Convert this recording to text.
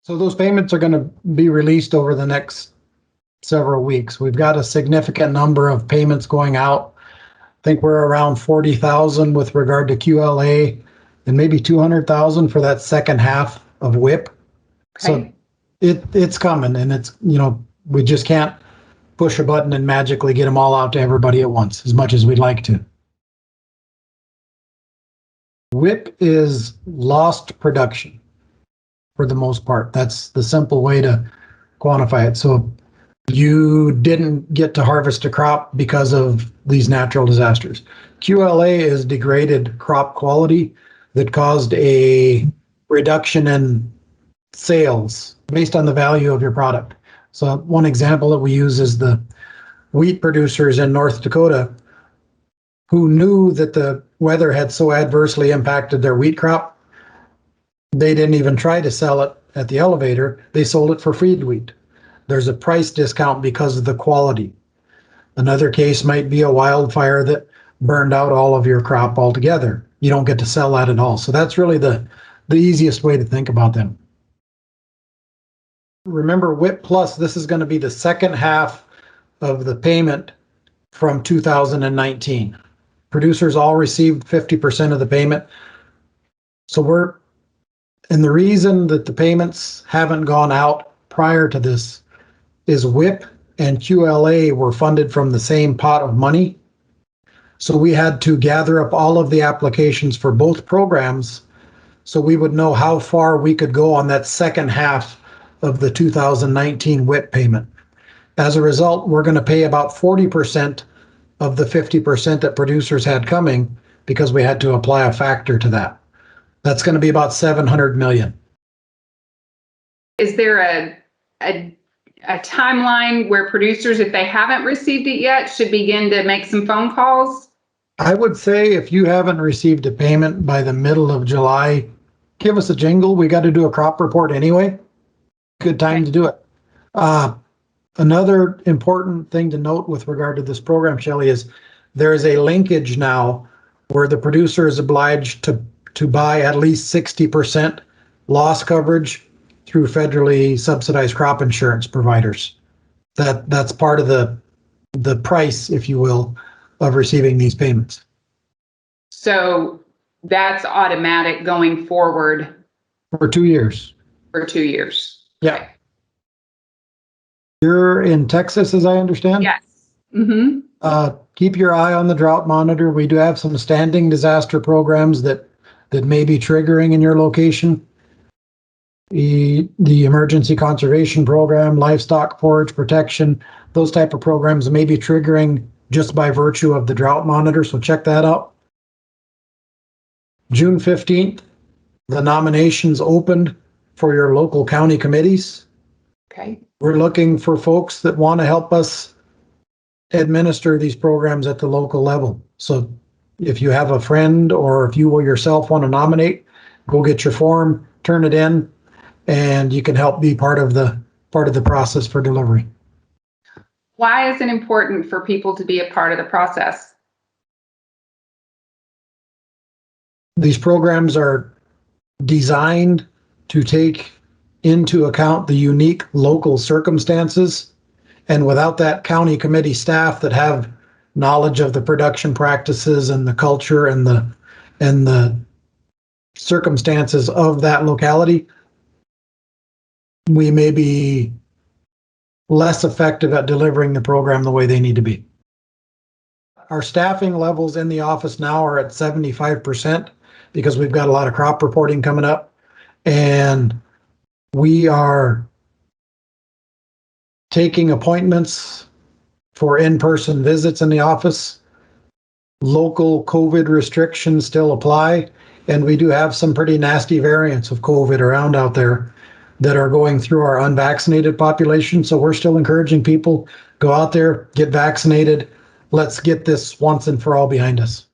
So those payments are going to be released over the next several weeks. We've got a significant number of payments going out. I think we're around 40,000 with regard to QLA and maybe 200,000 for that second half of WIP. Okay. So it's coming, and it's, we just can't push a button and magically get them all out to everybody at once as much as we'd like to. WIP is lost production for the most part. That's the simple way to quantify it. So you didn't get to harvest a crop because of these natural disasters. QLA is degraded crop quality that caused a reduction in sales based on the value of your product. So one example that we use is the wheat producers in North Dakota who knew that the weather had so adversely impacted their wheat crop. They didn't even try to sell it at the elevator. They sold it for feed wheat. There's a price discount because of the quality. Another case might be a wildfire that burned out all of your crop altogether. You don't get to sell that at all. So that's really the easiest way to think about them. Remember, WIP Plus, this is going to be the second half of the payment from 2019. Producers all received 50% of the payment. So and the reason that the payments haven't gone out prior to this is WIP and QLA were funded from the same pot of money. So we had to gather up all of the applications for both programs so we would know how far we could go on that second half of the 2019 WIP payment. As a result, we're going to pay about 40% of the 50% that producers had coming because we had to apply a factor to that. That's going to be about $700 million. Is there a timeline where producers, if they haven't received it yet, should begin to make some phone calls? I would say if you haven't received a payment by the middle of July, give us a jingle. We got to do a crop report anyway. Good time to do it. Another important thing to note with regard to this program, Shelley, is there is a linkage now where the producer is obliged to buy at least 60% loss coverage through federally subsidized crop insurance providers. That's part of the price, if you will, of receiving these payments. So that's automatic going forward For 2 years. for 2 years. Yeah. Okay. You're in Texas, as I understand? Yes. Mm-hmm. Keep your eye on the drought monitor. We do have some standing disaster programs that may be triggering in your location. The emergency conservation program, livestock forage protection, those type of programs may be triggering just by virtue of the drought monitor. So check that out. June 15th, the nominations opened for your local county committees. Okay. We're looking for folks that want to help us administer these programs at the local level. So if you have a friend or if you yourself want to nominate, go get your form, turn it in, and you can help be part of the process for delivery. Why is it important for people to be a part of the process? These programs are designed to take into account the unique local circumstances. And without that county committee staff that have knowledge of the production practices and the culture and the circumstances of that locality, we may be less effective at delivering the program the way they need to be. Our staffing levels in the office now are at 75% because we've got a lot of crop reporting coming up, and we are taking appointments for in-person visits in the office. Local COVID restrictions still apply, and we do have some pretty nasty variants of COVID around out there that are going through our unvaccinated population. So we're still encouraging people, go out there, get vaccinated. Let's get this once and for all behind us.